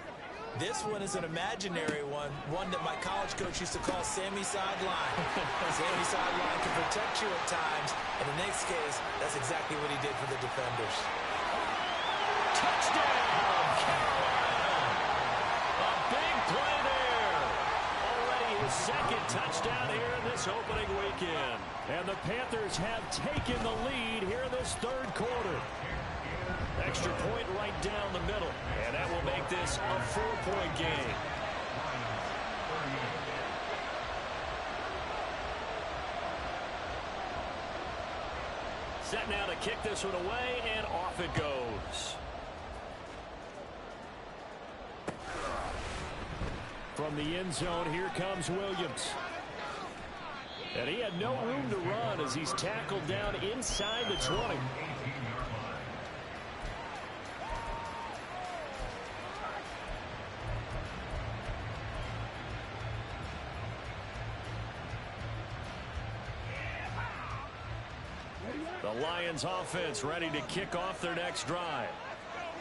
This one is an imaginary one that my college coach used to call Sammy Sideline. Sammy Sideline can protect you at times. And in this case, that's exactly what he did for the defenders. Touchdown, Carolina! A big play there. Already his second touchdown here in this opening weekend. And the Panthers have taken the lead here in this third quarter. Extra point right down the middle. And that will make this a 4-point game. Set now to kick this one away, and off it goes. From the end zone, here comes Williams. And he had no room to run as he's tackled down inside the 20. The Lions offense ready to kick off their next drive.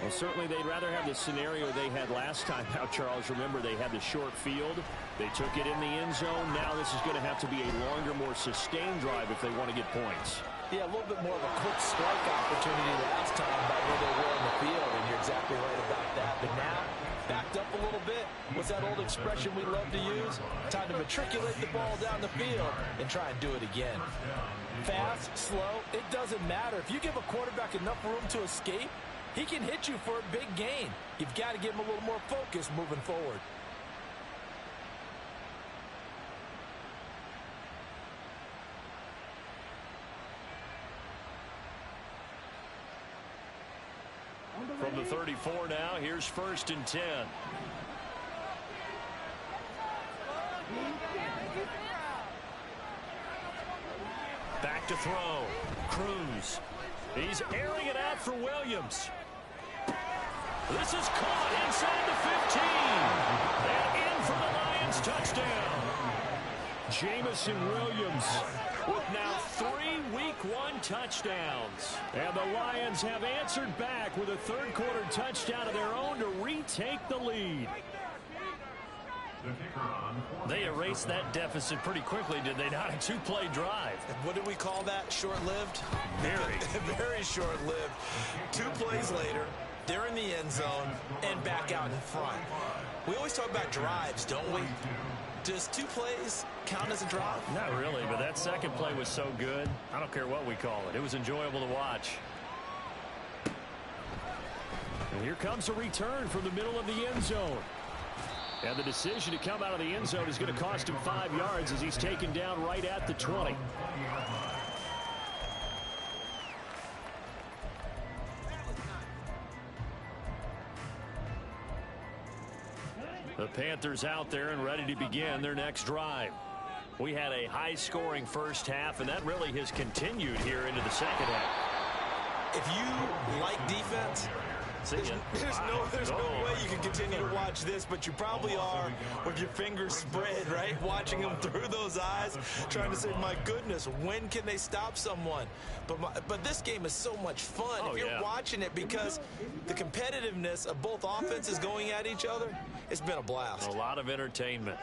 Well, certainly they'd rather have the scenario they had last time out, Charles. Remember, they had the short field. They took it in the end zone. Now this is going to have to be a longer, more sustained drive if they want to get points. Yeah, a little bit more of a quick strike opportunity last time by where they were in the field, and you're exactly right about that. But now, backed up a little bit. What's that old expression we love to use? Time to matriculate the ball down the field and try and do it again. Fast, slow, it doesn't matter. If you give a quarterback enough room to escape, he can hit you for a big gain. You've got to give him a little more focus moving forward. From the 34 now, here's 1st and 10. Back to throw. Cruz. He's airing it out for Williams. This is caught inside the 15. And in for the Lions touchdown. Jamison Williams with now 3 Week 1 touchdowns. And the Lions have answered back with a third quarter touchdown of their own to retake the lead. They erased that deficit pretty quickly, did they not? A 2-play drive. What did we call that? Short-lived? Very. Very short-lived. 2 plays later, they're in the end zone and back out in front. We always talk about drives, don't we? Does 2 plays count as a drive? Not really, but that second play was so good. I don't care what we call it. It was enjoyable to watch. And here comes a return from the middle of the end zone. And the decision to come out of the end zone is going to cost him 5 yards as he's taken down right at the 20. The Panthers out there and ready to begin their next drive. We had a high-scoring first half, and that really has continued here into the second half. If you like defense, there's no way you can continue to watch this, but you probably are with your fingers spread, right? Watching them through those eyes, trying to say, my goodness, when can they stop someone? But this game is so much fun if you're watching it, because the competitiveness of both offenses going at each other, it's been a blast. A lot of entertainment.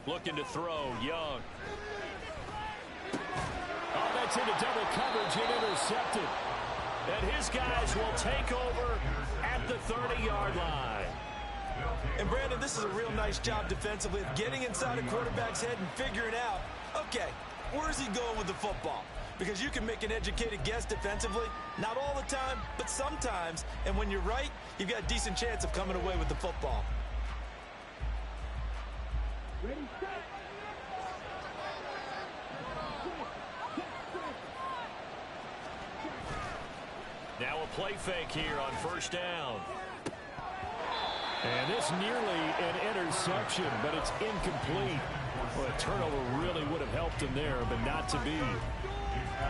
Looking to throw, Young. Oh, that's into double coverage and intercepted. And his guys will take over at the 30-yard line. And, Brandon, this is a real nice job defensively of getting inside a quarterback's head and figuring out, okay, where's he going with the football? Because you can make an educated guess defensively, not all the time, but sometimes. And when you're right, you've got a decent chance of coming away with the football. Now a play fake here on first down. And this nearly an interception, but it's incomplete. Well, a turnover really would have helped him there, but not to be.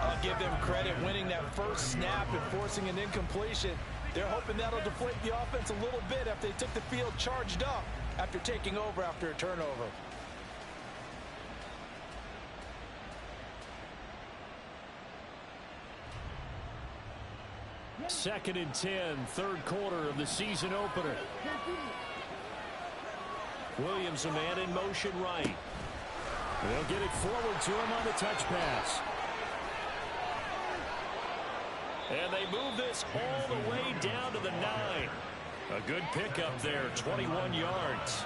I'll give them credit winning that first snap and forcing an incompletion. They're hoping that'll deflate the offense a little bit after they took the field charged up after taking over after a turnover. Second and 10, third quarter of the season opener. Williams, a man in motion right. They'll get it forward to him on the touch pass. And they move this all the way down to the 9. A good pickup there, 21 yards.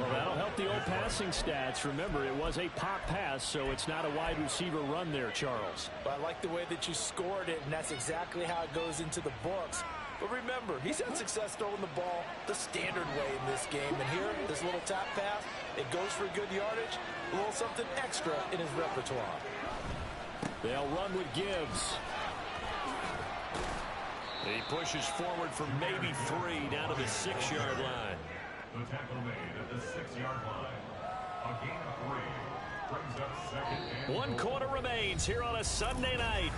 Well, that'll help the old passing stats. Remember, it was a pop pass, so it's not a wide receiver run there, Charles. Well, I like the way that you scored it, and that's exactly how it goes into the books. But remember, he's had success throwing the ball the standard way in this game. And here, this little tap pass, it goes for good yardage, a little something extra in his repertoire. They'll run with Gibbs. He pushes forward for maybe 3 down to the 6-yard line. The tackle made at the 6-yard line. A gain of 3 brings up second and 1 quarter remains here on a Sunday night.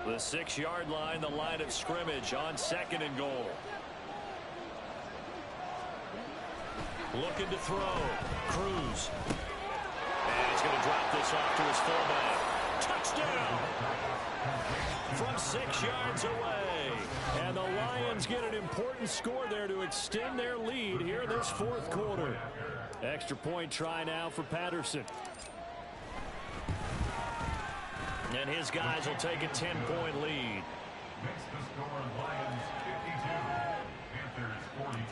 The 6-yard line, the line of scrimmage on second and goal. Looking to throw. Cruz. And he's going to drop this off to his fullback. Touchdown! From 6 yards away. And the Lions get an important score there to extend their lead here in this fourth quarter. Extra point try now for Patterson. And his guys will take a 10-point lead. Makes the score Lions 52, Panthers 42.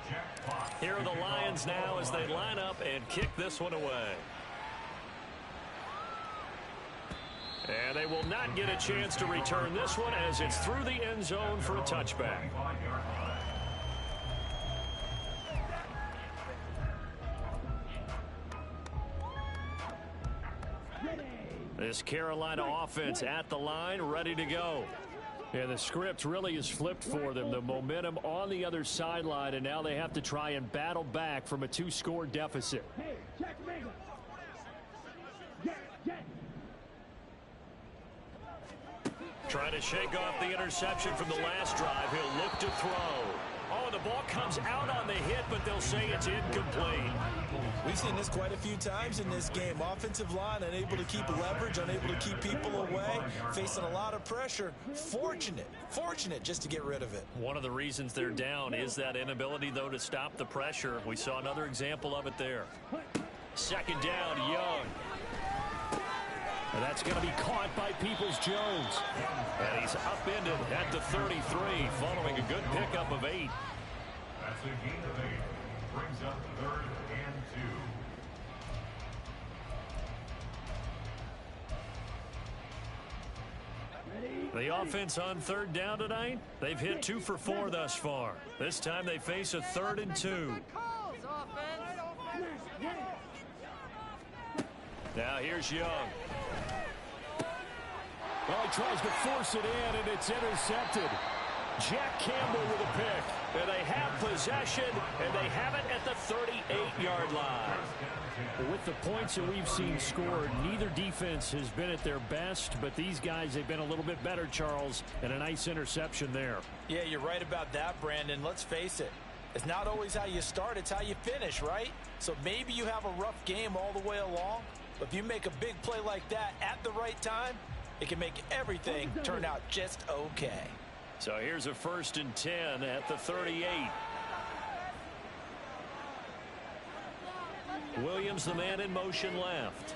Jackpot. Here are the Lions now as they line up and kick this one away. And they will not get a chance to return this one as it's through the end zone for a touchback. This Carolina offense at the line, ready to go. And the script really is flipped for them. The momentum on the other sideline, and now they have to try and battle back from a 2-score deficit. Trying to shake off the interception from the last drive. He'll look to throw. Oh, the ball comes out on the hit, but they'll say it's incomplete. We've seen this quite a few times in this game. Offensive line unable to keep leverage, unable to keep people away, facing a lot of pressure. Fortunate just to get rid of it. One of the reasons they're down is that inability, though, to stop the pressure. We saw another example of it there. Second down, Young. And that's going to be caught by Peoples-Jones. And he's upended at the 33 following a good pickup of 8. That's a gain of 8. Brings up third and 2. The offense on third down tonight, they've hit 2 for 4 thus far. This time they face a 3rd and 2. Now here's Young. Well, he tries to force it in, and it's intercepted. Jack Campbell with a pick. And they have possession, and they have it at the 38-yard line. With the points that we've seen scored, neither defense has been at their best, but these guys have been a little bit better, Charles, and a nice interception there. Yeah, you're right about that, Brandon. Let's face it. It's not always how you start, it's how you finish, right? So maybe you have a rough game all the way along, but if you make a big play like that at the right time, it can make everything turn out just okay. So here's a 1st and 10 at the 38. Williams, the man in motion left.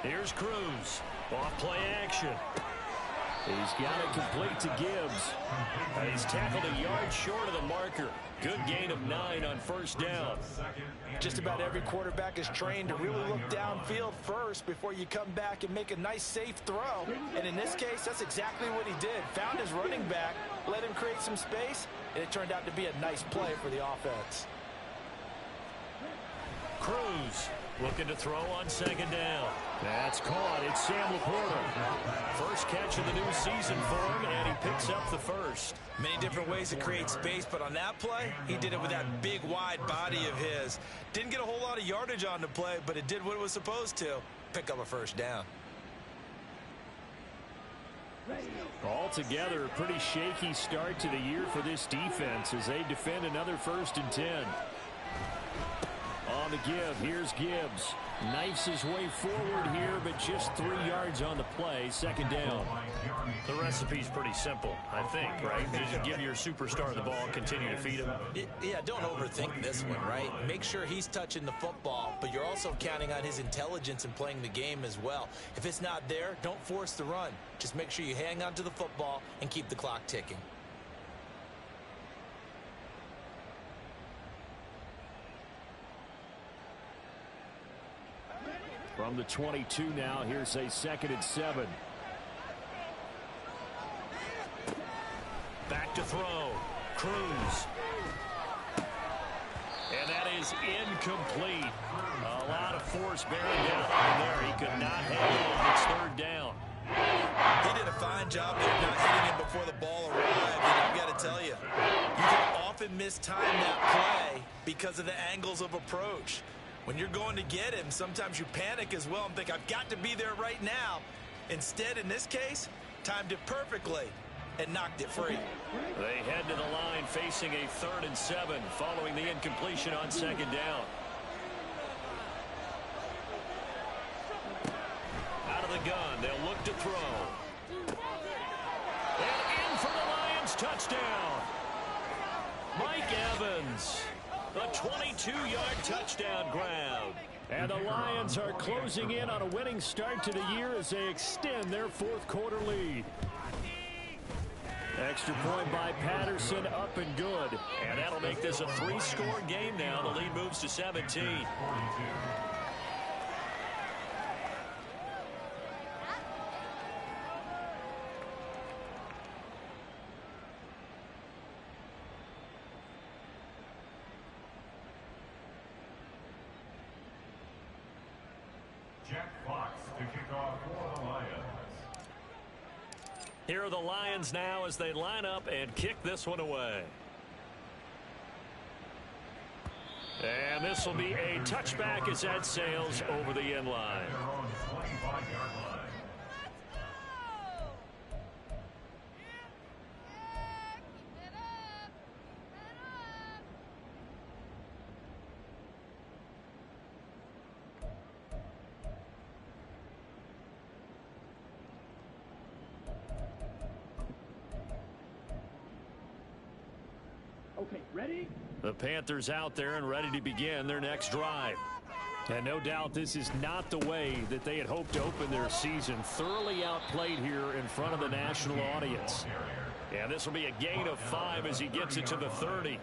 Here's Cruz. Off play action. He's got it complete to Gibbs. He's tackled a yard short of the marker. Good gain of 9 on first down. Just about every quarterback is trained to really look downfield first before you come back and make a nice, safe throw. And in this case, that's exactly what he did. Found his running back, let him create some space, and it turned out to be a nice play for the offense. Cruz looking to throw on second down. That's caught. It's Sam Laporta. First catch of the new season for him, and he picks up the first. Many different ways to create space, but on that play, he did it with that big, wide body of his. Didn't get a whole lot of yardage on the play, but it did what it was supposed to. Pick up a first down. Altogether, a pretty shaky start to the year for this defense as they defend another 1st and 10. On the give, here's Gibbs. Knifes his way forward here, but just 3 yards on the play. Second down. The recipe's pretty simple, I think, right? Just give your superstar the ball and continue to feed him. Yeah, don't overthink this one, right? Make sure he's touching the football, but you're also counting on his intelligence in playing the game as well. If it's not there, don't force the run. Just make sure you hang on to the football and keep the clock ticking. From the 22 now, here's a 2nd and 7. Back to throw. Cruz. And that is incomplete. A lot of force bearing down on there. He could not handle it. It's 3rd down. He did a fine job there not hitting him before the ball arrived. And I've got to tell you, you can often mistime that play because of the angles of approach. When you're going to get him, sometimes you panic as well and think, I've got to be there right now. Instead, in this case, timed it perfectly and knocked it free. They head to the line facing a 3rd and 7 following the incompletion on 2nd down. Out of the gun, they'll look to throw. And in for the Lions, touchdown. Mike Evans. A 22-yard touchdown grab. And the Lions are closing in on a winning start to the year as they extend their 4th quarter lead. Extra point by Patterson, up and good. And that'll make this a 3-score game now. The lead moves to 17. Here are the Lions now as they line up and kick this one away. And this will be a touchback as that sails over the end line. Okay, ready? The Panthers out there and ready to begin their next drive. And no doubt this is not the way that they had hoped to open their season. Thoroughly outplayed here in front of the national audience. And this will be a gain of 5 as he gets it to the 30.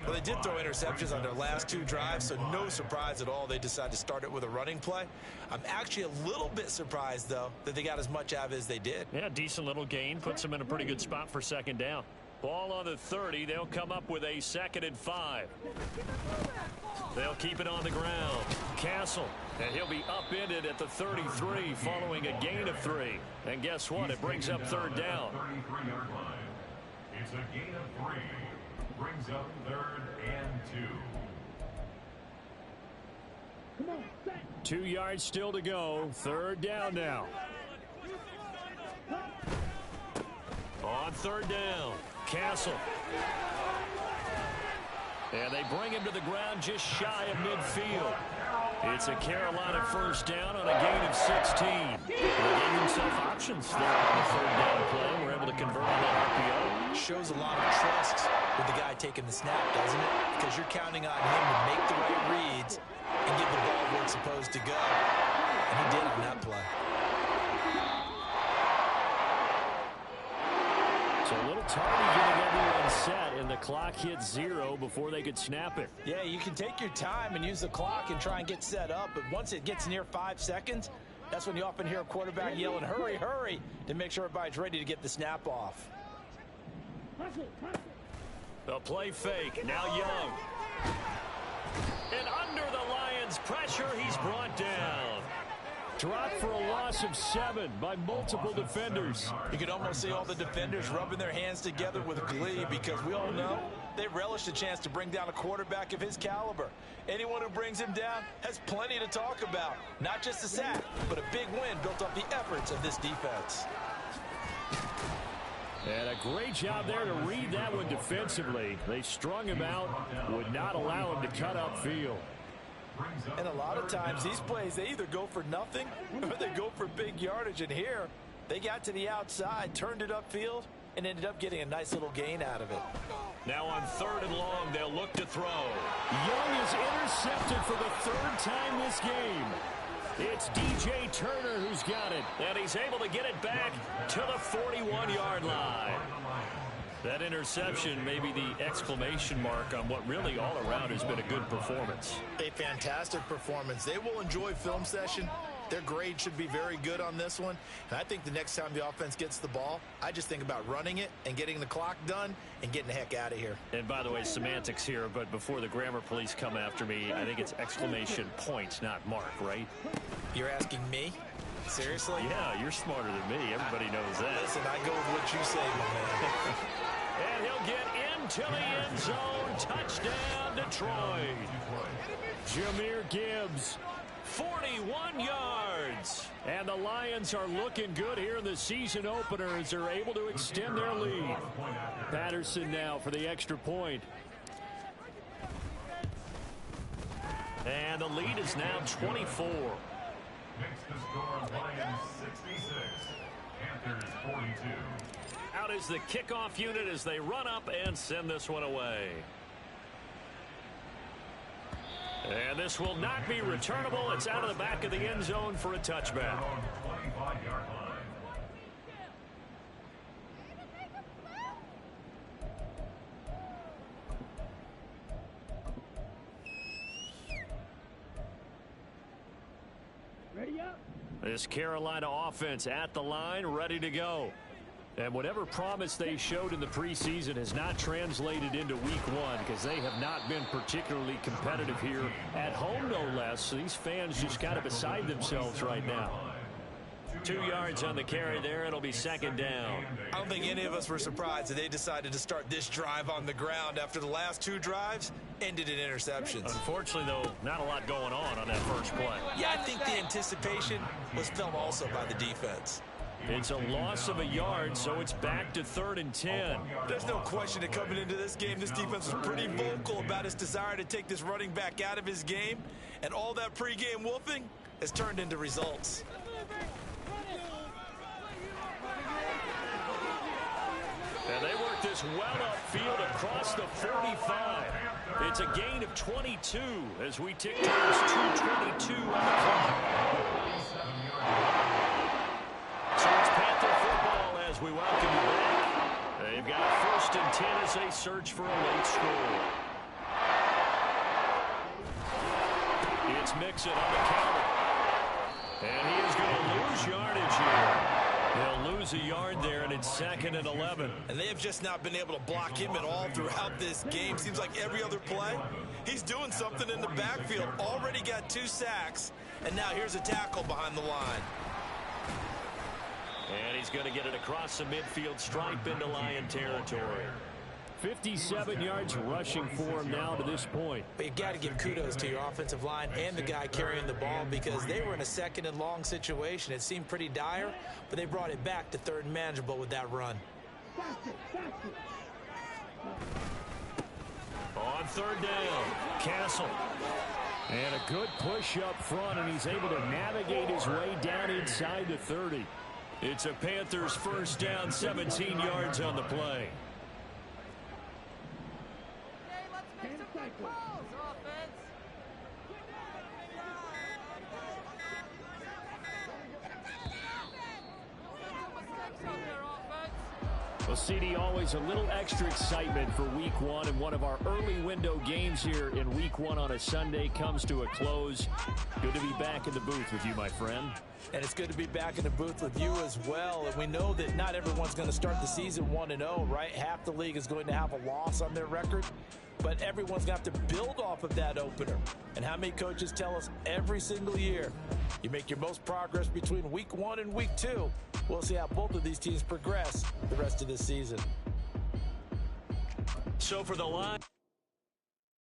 Well, they did throw interceptions on their last 2 drives, so no surprise at all they decided to start it with a running play. I'm actually a little bit surprised, though, that they got as much out of it as they did. Yeah, decent little gain. Puts them in a pretty good spot for 2nd down. Ball on the 30. They'll come up with a 2nd and 5. They'll keep it on the ground. Castle, and he'll be upended at the 33 following a gain of 3. And guess what? It brings up 3rd down. 33-yard line. It's a gain of 3. Brings up 3rd and 2. Come on, set. 2 yards still to go. 3rd down now. On 3rd down, Castle. And they bring him to the ground just shy of midfield. It's a Carolina 1st down on a gain of 16. They gave himself options there on the 3rd down play. We're able to convert on that RPO. Shows a lot of trust with the guy taking the snap, doesn't it? Because you're counting on him to make the right reads and get the ball where it's supposed to go. And he did on that play. So a little tardy getting everyone set, and the clock hit 0 before they could snap it. Yeah, you can take your time and use the clock and try and get set up, but once it gets near 5 seconds, that's when you often hear a quarterback yelling, hurry, hurry, to make sure everybody's ready to get the snap off. The play fake, now Young. And under the Lions' pressure, he's brought down. Dropped for a loss of 7 by multiple defenders. You can almost see all the defenders rubbing their hands together with glee because we all know they relish the chance to bring down a quarterback of his caliber. Anyone who brings him down has plenty to talk about. Not just a sack, but a big win built off the efforts of this defense. And a great job there to read that one defensively. They strung him out, would not allow him to cut upfield. And a lot of times these plays, they either go for nothing or they go for big yardage. And here, they got to the outside, turned it upfield, and ended up getting a nice little gain out of it. Now on 3rd and long, they'll look to throw. Young is intercepted for the 3rd time this game. It's DJ Turner who's got it, and he's able to get it back to the 41-yard line. That interception may be the exclamation mark on what really all around has been a good performance. A fantastic performance. They will enjoy film session. Their grade should be very good on this one. And I think the next time the offense gets the ball, I just think about running it and getting the clock done and getting the heck out of here. And by the way, semantics here, but before the grammar police come after me, I think it's exclamation point, not mark, right? You're asking me? Seriously? Yeah, you're smarter than me. Everybody knows that. Listen, I go with what you say, my man. And he'll get into the end zone. Touchdown, Detroit. Jahmyr Gibbs, 41 yards. And the Lions are looking good here in the season opener as they're able to extend their lead. Patterson now for the extra point. And the lead is now 24. Makes the score Lions 66, Panthers 42. Out is the kickoff unit as they run up and send this one away. And this will not be returnable. It's out of the back of the end zone for a touchback. On 25-yard line. Ready up. This Carolina offense at the line, ready to go. And whatever promise they showed in the preseason has not translated into week 1 because they have not been particularly competitive here at home, no less. So these fans just kind of beside themselves right now. 2 yards on the carry there. It'll be 2nd down. I don't think any of us were surprised that they decided to start this drive on the ground after the last 2 drives ended in interceptions. Unfortunately, though, not a lot going on that first play. Yeah, I think the anticipation was felt also by the defense. It's a loss of a yard, so it's back to 3rd and 10. There's no question that coming into this game, this defense was pretty vocal about its desire to take this running back out of his game, and all that pregame wolfing has turned into results. And they work this well upfield across the 45. It's a gain of 22 as we tick towards 2:22 on the clock. So it's Panther football as we welcome you back. They've got 1st and 10 as they search for a late score. It's Mixon on the counter. And he is going to lose yardage here. They'll lose a yard there, and it's 2nd and 11. And they have just not been able to block him at all throughout this game. Seems like every other play, he's doing something in the backfield. Already got 2 sacks, and now here's a tackle behind the line. And he's going to get it across the midfield stripe into Lion territory. 57 yards rushing for him now to this point. But you've got to give kudos to your offensive line and the guy carrying the ball because they were in a 2nd and long situation. It seemed pretty dire, but they brought it back to 3rd and manageable with that run. On 3rd down, Castle. And a good push up front, and he's able to navigate his way down inside the 30. It's a Panthers 1st down, 17 yards on the play. Well, CD, always a little extra excitement for Week 1, and one of our early window games here in Week 1 on a Sunday comes to a close. Good to be back in the booth with you, my friend. And it's good to be back in the booth with you as well. And we know that not everyone's going to start the season 1-0, right? Half the league is going to have a loss on their record. But everyone's going to have to build off of that opener. And how many coaches tell us every single year, you make your most progress between Week 1 and Week 2. We'll see how both of these teams progress the rest of this season. So for the line.